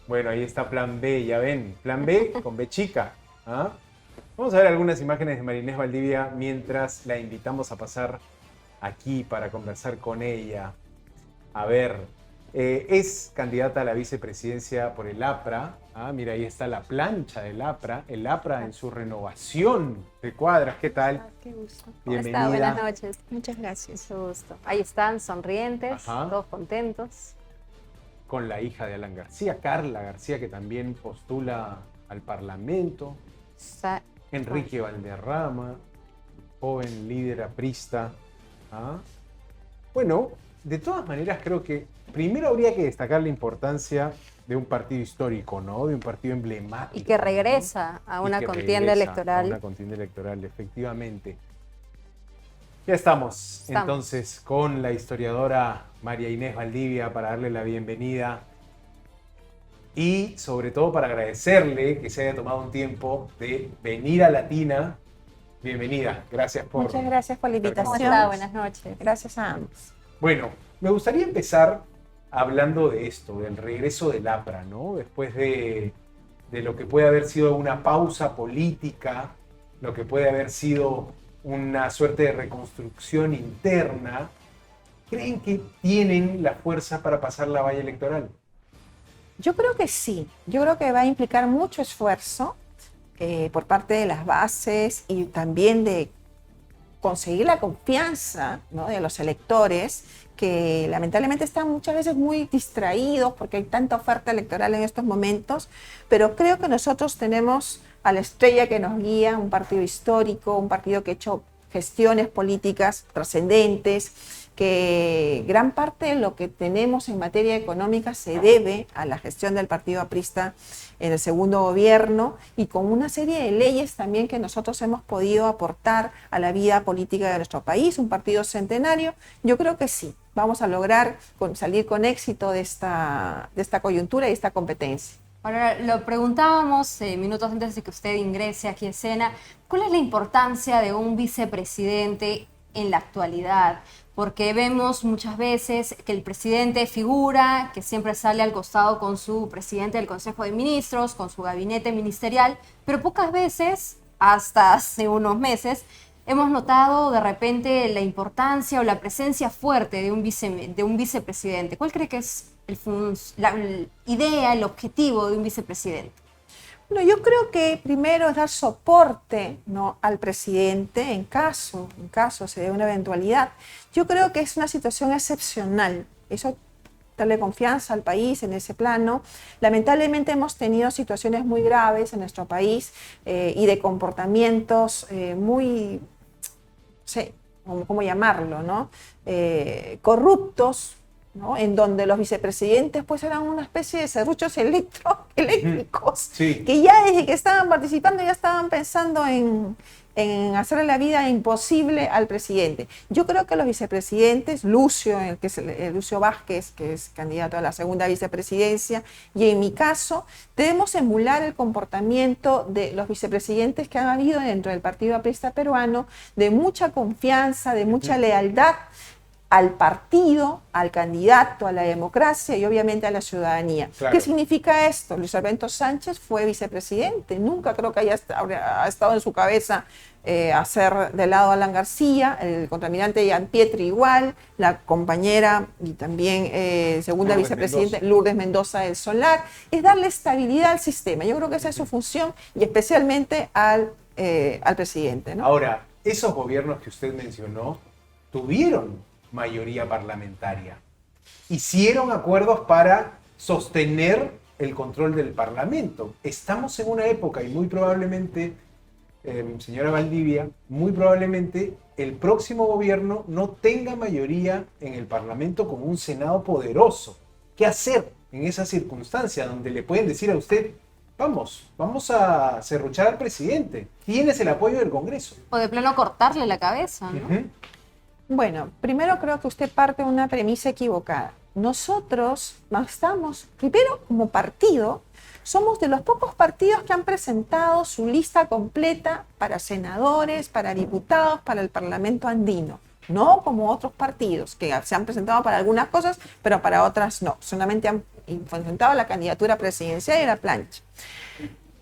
Bueno, ahí está plan B, ya ven. Plan B con B chica. ¿Ah? Vamos a ver algunas imágenes de María Inés Valdivia mientras la invitamos a pasar aquí para conversar con ella. A ver, es candidata a la vicepresidencia por el APRA. Ah, mira, ahí está la plancha del APRA. El APRA en su renovación de cuadras. ¿Qué tal? Qué gusto. ¿Cómo está? Buenas Bienvenida. noches. Muchas gracias. Mucho gusto. Ahí están, sonrientes, Ajá. todos contentos. Con la hija de Alan García, Carla García, que también postula al Parlamento. Sa- Enrique Valderrama, joven líder aprista. ¿Ah? Bueno, de todas maneras creo que primero habría que destacar la importancia de un partido histórico, ¿no? De un partido emblemático. Y que ¿no? regresa a Y una que contienda regresa electoral. a una contienda electoral, efectivamente. Ya estamos entonces con la historiadora María Inés Valdivia para darle la bienvenida y sobre todo para agradecerle que se haya tomado un tiempo de venir a Latina. Bienvenida, gracias por... Muchas gracias por la estar con ¿Cómo invitación. está? nosotros. Buenas noches. Gracias a ambos. Bueno, me gustaría empezar hablando de esto, del regreso del APRA, ¿no? Después de lo que puede haber sido una pausa política, lo que puede haber sido una suerte de reconstrucción interna, ¿creen que tienen la fuerza para pasar la valla electoral? Yo creo que sí. Yo creo que va a implicar mucho esfuerzo por parte de las bases y también de conseguir la confianza, ¿no?, de los electores, que lamentablemente están muchas veces muy distraídos porque hay tanta oferta electoral en estos momentos, pero creo que nosotros tenemos a la estrella que nos guía, un partido histórico, un partido que ha hecho gestiones políticas trascendentes, que gran parte de lo que tenemos en materia económica se debe a la gestión del partido aprista en el segundo gobierno y con una serie de leyes también que nosotros hemos podido aportar a la vida política de nuestro país, un partido centenario. Yo creo que sí, vamos a lograr salir con éxito de esta coyuntura y esta competencia. Ahora, lo preguntábamos minutos antes de que usted ingrese aquí a escena, ¿cuál es la importancia de un vicepresidente en la actualidad? Porque vemos muchas veces que el presidente figura, que siempre sale al costado con su presidente del Consejo de Ministros, con su gabinete ministerial, pero pocas veces, hasta hace unos meses, hemos notado de repente la importancia o la presencia fuerte de un vicepresidente. ¿Cuál cree que es la idea, el objetivo de un vicepresidente? Bueno, yo creo que primero es dar soporte, ¿no?, al presidente en caso se dé una eventualidad. Yo creo que es una situación excepcional. Eso, darle confianza al país en ese plano. Lamentablemente hemos tenido situaciones muy graves en nuestro país y de comportamientos muy, no sé cómo llamarlo, ¿no?, corruptos, ¿no?, en donde los vicepresidentes pues eran una especie de serruchos eléctricos, Sí. que ya desde que estaban participando ya estaban pensando en hacerle la vida imposible al presidente. Yo creo que los vicepresidentes, Lucio, que es Lucio Vázquez, que es candidato a la segunda vicepresidencia, y en mi caso, debemos emular el comportamiento de los vicepresidentes que han habido dentro del Partido Aprista Peruano, de mucha confianza, de mucha lealtad al partido, al candidato, a la democracia y obviamente a la ciudadanía. Claro. ¿Qué significa esto? Luis Alberto Sánchez fue vicepresidente, nunca creo que ha estado en su cabeza hacer de lado a Alan García, el contaminante Jean Pietri igual, la compañera y también segunda Lourdes vicepresidenta Mendoza. Lourdes Mendoza del Solar, es darle estabilidad al sistema. Yo creo que esa es su función y especialmente al presidente, ¿no? Ahora, esos gobiernos que usted mencionó tuvieron mayoría parlamentaria. Hicieron acuerdos para sostener el control del Parlamento. Estamos en una época y muy probablemente, señora Valdivia, muy probablemente el próximo gobierno no tenga mayoría en el Parlamento con un Senado poderoso. ¿Qué hacer en esa circunstancia donde le pueden decir a usted, vamos a serruchar al presidente, tienes el apoyo del Congreso? O de plano cortarle la cabeza, ¿no? Ujú. Bueno, primero creo que usted parte de una premisa equivocada. Nosotros estamos, primero como partido, somos de los pocos partidos que han presentado su lista completa para senadores, para diputados, para el Parlamento andino. No como otros partidos que se han presentado para algunas cosas, pero para otras no. Solamente han enfrentado a la candidatura presidencial y a la plancha.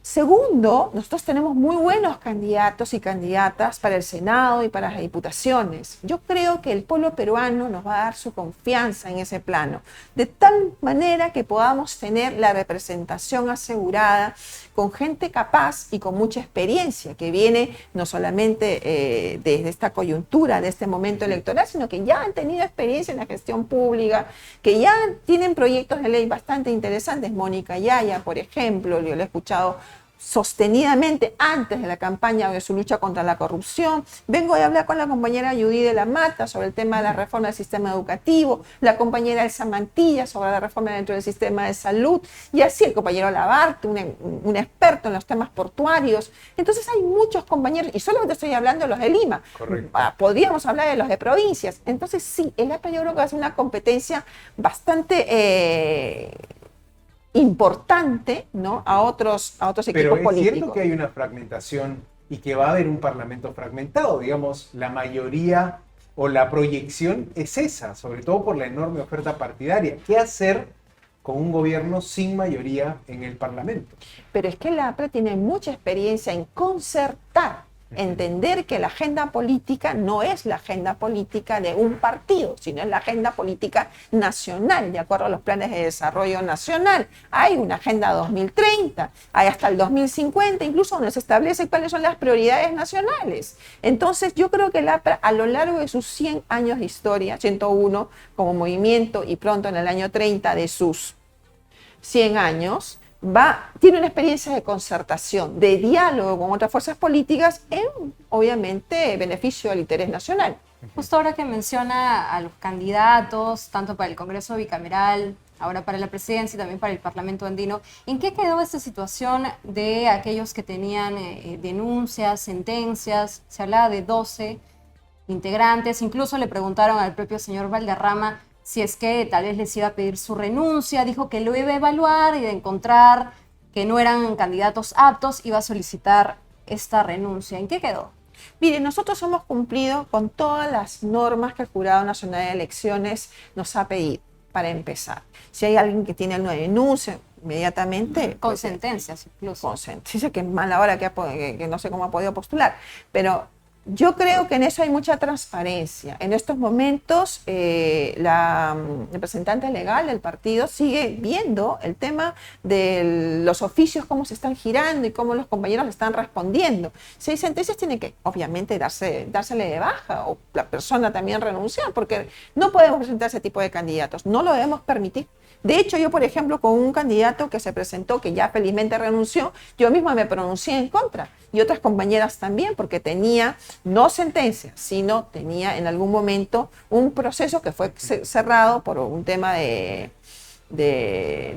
Segundo, nosotros tenemos muy buenos candidatos y candidatas para el Senado y para las diputaciones. Yo creo que el pueblo peruano nos va a dar su confianza en ese plano, de tal manera que podamos tener la representación asegurada con gente capaz y con mucha experiencia, que viene no solamente desde esta coyuntura, de este momento electoral, sino que ya han tenido experiencia en la gestión pública, que ya tienen proyectos de ley bastante interesantes. Mónica Yaya, por ejemplo, yo le he escuchado sostenidamente antes de la campaña de su lucha contra la corrupción. Vengo de hablar con la compañera Judy de la Mata sobre el tema de la reforma del sistema educativo, la compañera Elsa Mantilla sobre la reforma dentro del sistema de salud, y así el compañero Labarte, un experto en los temas portuarios. Entonces hay muchos compañeros, y solamente estoy hablando de los de Lima. Correcto. Podríamos hablar de los de provincias. Entonces sí, el APRA yo creo que va a ser una competencia bastante importante, ¿no? a otros equipos Pero es políticos. cierto que hay una fragmentación y que va a haber un parlamento fragmentado. Digamos, la mayoría o la proyección es esa, sobre todo por la enorme oferta partidaria. ¿Qué hacer con un gobierno sin mayoría en el parlamento? Pero es que la APRA tiene mucha experiencia en concertar, entender que la agenda política no es la agenda política de un partido, sino es la agenda política nacional, de acuerdo a los planes de desarrollo nacional. Hay una agenda 2030, hay hasta el 2050, incluso donde se establece cuáles son las prioridades nacionales. Entonces yo creo que la APRA, a lo largo de sus 100 años de historia, 101 como movimiento y pronto en el año 30 de sus 100 años, tiene una experiencia de concertación, de diálogo con otras fuerzas políticas en, obviamente, beneficio del interés nacional. Justo ahora que menciona a los candidatos, tanto para el Congreso bicameral, ahora para la presidencia y también para el Parlamento andino, ¿en qué quedó esta situación de aquellos que tenían denuncias, sentencias? Se hablaba de 12 integrantes, incluso le preguntaron al propio señor Valderrama si es que tal vez les iba a pedir su renuncia, dijo que lo iba a evaluar y de encontrar que no eran candidatos aptos, iba a solicitar esta renuncia. ¿En qué quedó? Mire, nosotros hemos cumplido con todas las normas que el Jurado Nacional de Elecciones nos ha pedido, para empezar. Si hay alguien que tiene alguna denuncia, inmediatamente... Con pues, sentencias incluso. Con sentencia, que es mala hora que no sé cómo ha podido postular, pero... Yo creo que en eso hay mucha transparencia. En estos momentos, la representante legal del partido sigue viendo el tema de los oficios, cómo se están girando y cómo los compañeros están respondiendo. Si hay sentencias, tiene que, obviamente, dársele de baja o la persona también renunciar, porque no podemos presentar ese tipo de candidatos. No lo debemos permitir. De hecho, yo, por ejemplo, con un candidato que se presentó, que ya felizmente renunció, yo misma me pronuncié en contra. Y otras compañeras también, porque tenía no sentencia, sino tenía en algún momento un proceso que fue cerrado por un tema de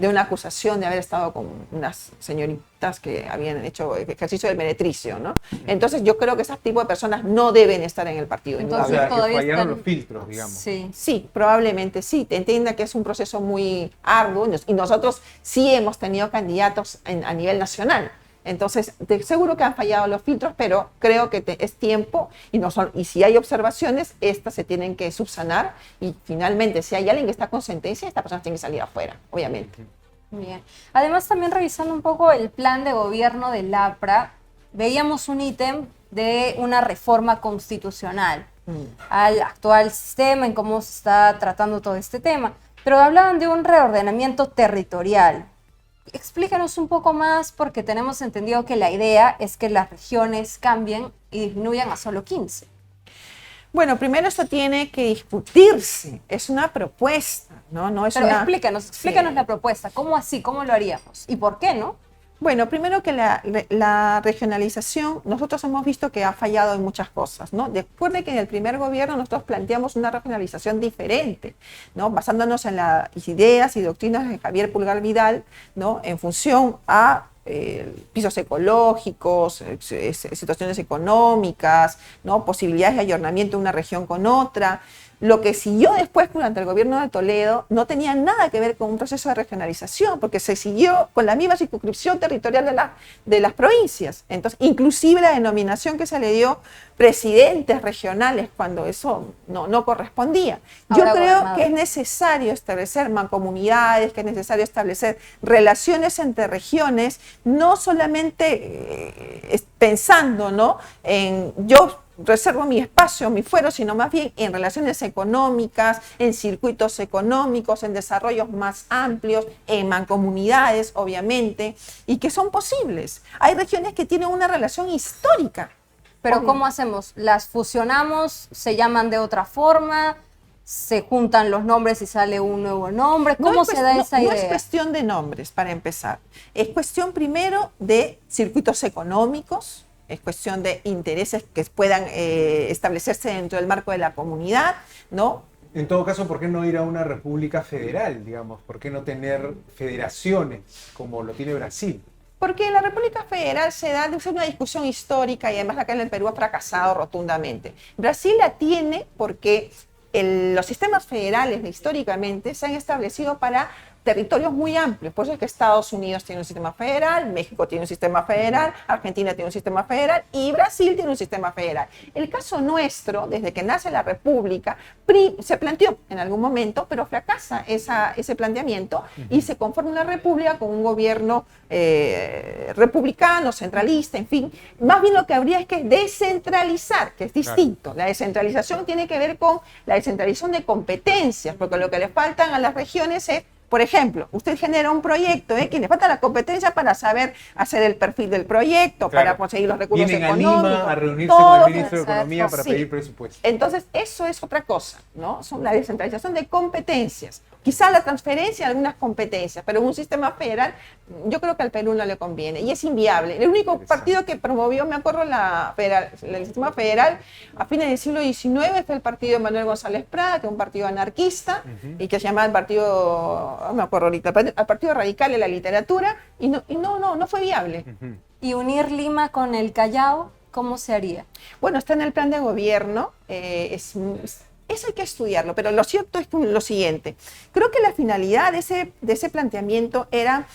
una acusación de haber estado con unas señoritas que habían hecho ejercicio del meretricio, ¿no? Entonces yo creo que ese tipo de personas no deben estar en el partido. Entonces, O sea, que todavía fallaron están... los filtros, digamos. Sí. Sí, probablemente sí. Te entienda que es un proceso muy arduo y nosotros sí hemos tenido candidatos a nivel nacional. Entonces, seguro que han fallado los filtros, pero creo que es tiempo y si hay observaciones, estas se tienen que subsanar y finalmente, si hay alguien que está con sentencia, esta persona tiene que salir afuera, obviamente. Bien. Además, también revisando un poco el plan de gobierno del APRA, veíamos un ítem de una reforma constitucional al actual sistema, en cómo se está tratando todo este tema, pero hablaban de un reordenamiento territorial. Explícanos un poco más, porque tenemos entendido que la idea es que las regiones cambien y disminuyan a solo 15. Bueno, primero esto tiene que discutirse, es una propuesta, ¿no? No es Pero una... explícanos Sí. la propuesta, ¿cómo así? ¿Cómo lo haríamos? ¿Y por qué no? Bueno, primero que la regionalización, nosotros hemos visto que ha fallado en muchas cosas, ¿no? Recuerde que en el primer gobierno nosotros planteamos una regionalización diferente, ¿no? Basándonos en las ideas y doctrinas de Javier Pulgar Vidal, ¿no? En función a pisos ecológicos, situaciones económicas, ¿no? Posibilidades de ayornamiento de una región con otra. Lo que siguió después durante el gobierno de Toledo no tenía nada que ver con un proceso de regionalización, porque se siguió con la misma circunscripción territorial de las provincias. Entonces, inclusive la denominación que se le dio presidentes regionales, cuando eso no correspondía. Yo Ahora, creo gobernador, que es necesario establecer mancomunidades, que es necesario establecer relaciones entre regiones, no solamente pensando, ¿no?, en yo reservo mi espacio, mi fuero, sino más bien en relaciones económicas, en circuitos económicos, en desarrollos más amplios, en mancomunidades, obviamente, y que son posibles. Hay regiones que tienen una relación histórica. pero con- ¿cómo hacemos? ¿Las fusionamos? ¿Se llaman de otra forma? ¿Se juntan los nombres y sale un nuevo nombre? ¿Cómo es se da esa no es idea? cuestión de nombres, para empezar. Es cuestión primero de circuitos económicos, es cuestión de intereses que puedan establecerse dentro del marco de la comunidad, ¿no? En todo caso, ¿por qué no ir a una república federal, digamos? ¿Por qué no tener federaciones como lo tiene Brasil? Porque la República Federal se da de una discusión histórica y además acá en el Perú ha fracasado rotundamente. Brasil la tiene porque los sistemas federales históricamente se han establecido para territorios muy amplios. Por eso es que Estados Unidos tiene un sistema federal, México tiene un sistema federal, Argentina tiene un sistema federal y Brasil tiene un sistema federal. El caso nuestro, desde que nace la República, se planteó en algún momento, pero fracasa ese planteamiento y se conforma una república con un gobierno republicano, centralista, en fin. Más bien lo que habría es que descentralizar, que es distinto. La descentralización tiene que ver con la descentralización de competencias, porque lo que le faltan a las regiones es, por ejemplo, usted genera un proyecto que le falta la competencia para saber hacer el perfil del proyecto, Claro. para conseguir los recursos Vienen a económicos. Lima a reunirse todo con el ministro de exacto, Economía para sí. pedir presupuesto. Entonces, eso es otra cosa, ¿no? Son la descentralización de competencias. Quizá la transferencia de algunas competencias, pero en un sistema federal, yo creo que al Perú no le conviene y es inviable. El único partido que promovió, me acuerdo, el sistema federal a fines del siglo XIX fue el partido de Manuel González Prada, que es un partido anarquista y que se llamaba el partido, no me acuerdo ahorita, el Partido Radical de la Literatura, y no fue viable. Ujú. ¿Y unir Lima con el Callao? ¿Cómo se haría? Bueno, está en el plan de gobierno, eso hay que estudiarlo, pero lo cierto es lo siguiente. Creo que la finalidad de ese planteamiento era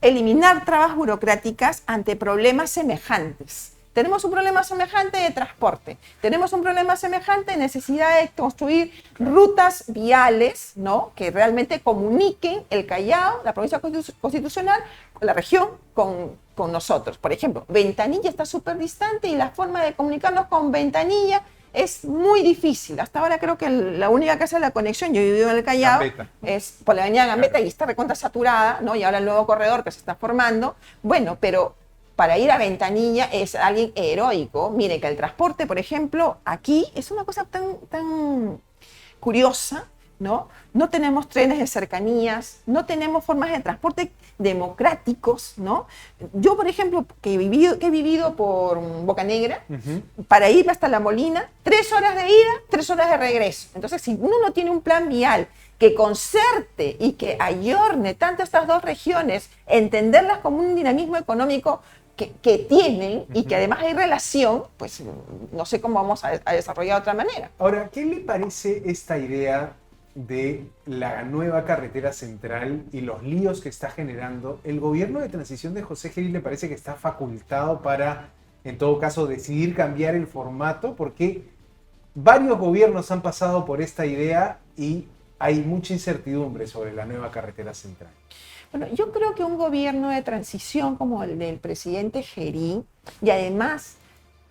eliminar trabas burocráticas ante problemas semejantes. Tenemos un problema semejante de transporte, tenemos un problema semejante de necesidad de construir rutas viales, ¿no?, que realmente comuniquen el Callao, la provincia constitucional, la región con nosotros. Por ejemplo, Ventanilla está súper distante y la forma de comunicarnos con Ventanilla es muy difícil. Hasta ahora creo que la única que hace la conexión, yo he vivido en el Callao, Gambetta. es por la avenida Gambetta, Claro. y está recontra saturada, ¿no? Y ahora el nuevo corredor que se está formando. Bueno, pero para ir a Ventanilla es alguien heroico. Mire que el transporte, por ejemplo, aquí es una cosa tan curiosa, ¿no? No tenemos trenes de cercanías, no tenemos formas de transporte democráticos, ¿no? Yo, por ejemplo, que he vivido por Boca Negra, para ir hasta La Molina, 3 horas de ida, 3 horas de regreso. Entonces, si uno no tiene un plan vial que concerte y que ayorne tanto estas dos regiones, entenderlas como un dinamismo económico que tienen y que además hay relación, pues no sé cómo vamos a desarrollar de otra manera. Ahora, ¿qué le parece esta idea de la nueva carretera central y los líos que está generando? ¿El gobierno de transición de José Geri le parece que está facultado para, en todo caso, decidir cambiar el formato? Porque varios gobiernos han pasado por esta idea y hay mucha incertidumbre sobre la nueva carretera central. Bueno, yo creo que un gobierno de transición como el del presidente Geri, y además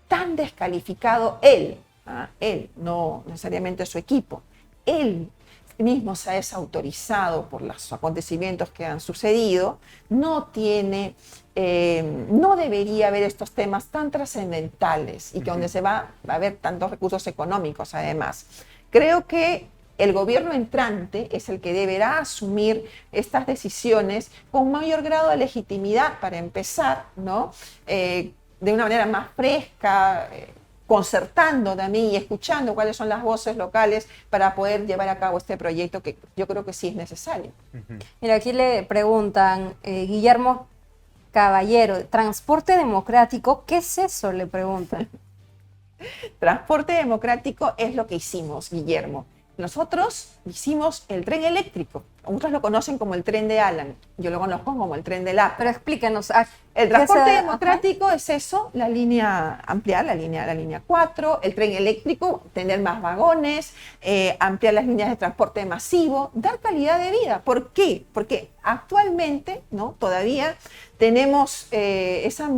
tan descalificado él, no necesariamente su equipo, él mismo se ha desautorizado por los acontecimientos que han sucedido, no debería haber estos temas tan trascendentales y que donde se va a haber tantos recursos económicos además. Creo que el gobierno entrante es el que deberá asumir estas decisiones con mayor grado de legitimidad para empezar, ¿no? De una manera más fresca, concertando también y escuchando cuáles son las voces locales para poder llevar a cabo este proyecto que yo creo que sí es necesario. Mira, aquí le preguntan, Guillermo Caballero, transporte democrático, ¿qué es eso? Le preguntan. Transporte democrático es lo que hicimos, Guillermo. nosotros hicimos el tren eléctrico. Otros lo conocen como el tren de Alan. Yo lo conozco como el tren de la. Pero explícanos. El transporte democrático es eso, la línea, ampliar la línea 4, el tren eléctrico, tener más vagones, ampliar las líneas de transporte masivo, dar calidad de vida. ¿Por qué? Porque actualmente, ¿no?, todavía tenemos esa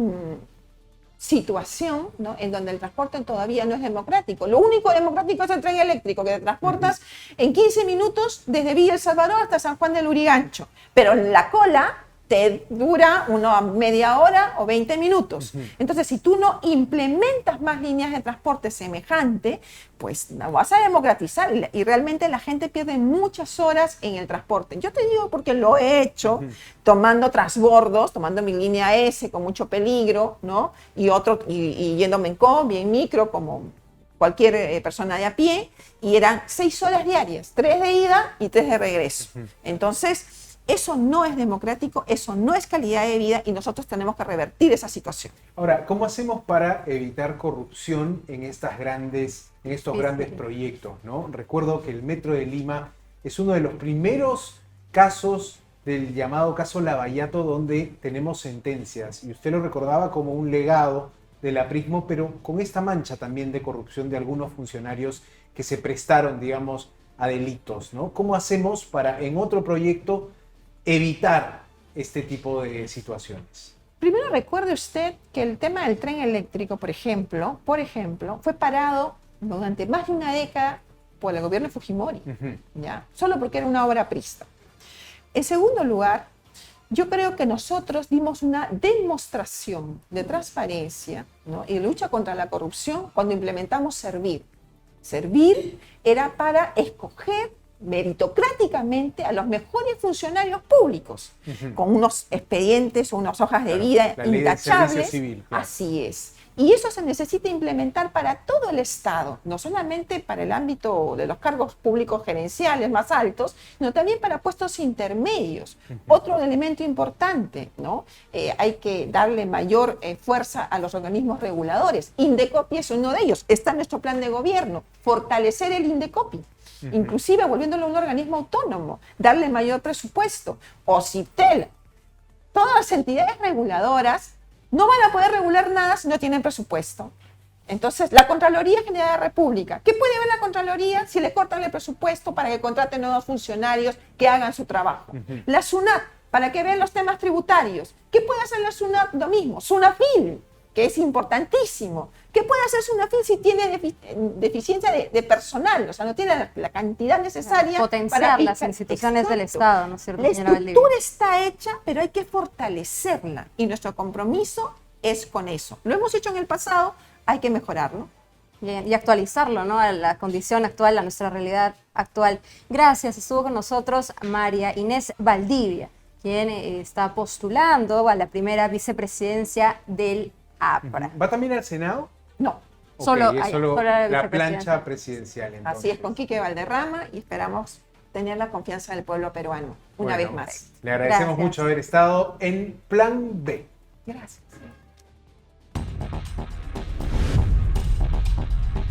situación, ¿no?, en donde el transporte todavía no es democrático. Lo único democrático es el tren eléctrico, que te transportas en 15 minutos desde Villa El Salvador hasta San Juan del Lurigancho. Pero la cola te dura una media hora o 20 minutos. Entonces, si tú no implementas más líneas de transporte semejante, pues no vas a democratizar y realmente la gente pierde muchas horas en el transporte. Yo te digo porque lo he hecho tomando transbordos, tomando mi línea S con mucho peligro, ¿no? Y yéndome en combi, en micro, como cualquier persona de a pie, y eran 6 horas diarias, 3 de ida y 3 de regreso. Entonces, eso no es democrático, eso no es calidad de vida y nosotros tenemos que revertir esa situación. Ahora, ¿cómo hacemos para evitar corrupción en estos grandes proyectos, ¿no? Recuerdo que el Metro de Lima es uno de los primeros casos del llamado caso Lavallato, donde tenemos sentencias, y usted lo recordaba como un legado del aprismo, pero con esta mancha también de corrupción de algunos funcionarios que se prestaron, digamos, a delitos, ¿no? ¿Cómo hacemos para en otro proyecto evitar este tipo de situaciones? Primero recuerde usted que el tema del tren eléctrico, por ejemplo, fue parado durante más de una década por el gobierno de Fujimori, ¿ya? Solo porque era una obra aprista. En segundo lugar, yo creo que nosotros dimos una demostración de transparencia, ¿no?, y lucha contra la corrupción cuando implementamos Servir. Servir era para escoger meritocráticamente a los mejores funcionarios públicos, con unos expedientes o unas hojas de vida la ley intachables. del servicio civil, claro. Así es. Y eso se necesita implementar para todo el Estado, no solamente para el ámbito de los cargos públicos gerenciales más altos, sino también para puestos intermedios. Otro elemento importante, ¿no? Hay que darle mayor fuerza a los organismos reguladores. Indecopi es uno de ellos. Está en nuestro plan de gobierno, fortalecer el Indecopi. Inclusive volviéndolo un organismo autónomo, darle mayor presupuesto. OCITEL, todas las entidades reguladoras no van a poder regular nada si no tienen presupuesto. Entonces, la Contraloría General de la República, ¿qué puede ver la Contraloría si le cortan el presupuesto para que contraten nuevos funcionarios que hagan su trabajo? La SUNAT, ¿para qué ver los temas tributarios? ¿Qué puede hacer la SUNAT? Lo mismo. SUNAFIL, que es importantísimo. ¿Qué puede hacer SUNAFIL si tiene deficiencia de personal? O sea, no tiene la cantidad necesaria potenciar para las instituciones del Estado, ¿no es cierto, La señora Valdivia? estructura está hecha, pero hay que fortalecerla. Y nuestro compromiso es con eso. Lo hemos hecho en el pasado, hay que mejorarlo. Bien, y actualizarlo, ¿no?, a la condición actual, a nuestra realidad actual. Gracias. Estuvo con nosotros María Inés Valdivia, quien está postulando a la primera vicepresidencia del APRA. ¿Va también al Senado? No. Ok, Solo es ahí, solo solo la vicepresidencia. plancha presidencial. Entonces. Así es, con Quique Valderrama, y esperamos tener la confianza del pueblo peruano una Bueno, vez más. Le agradecemos Gracias. mucho haber estado en Plan B. Gracias.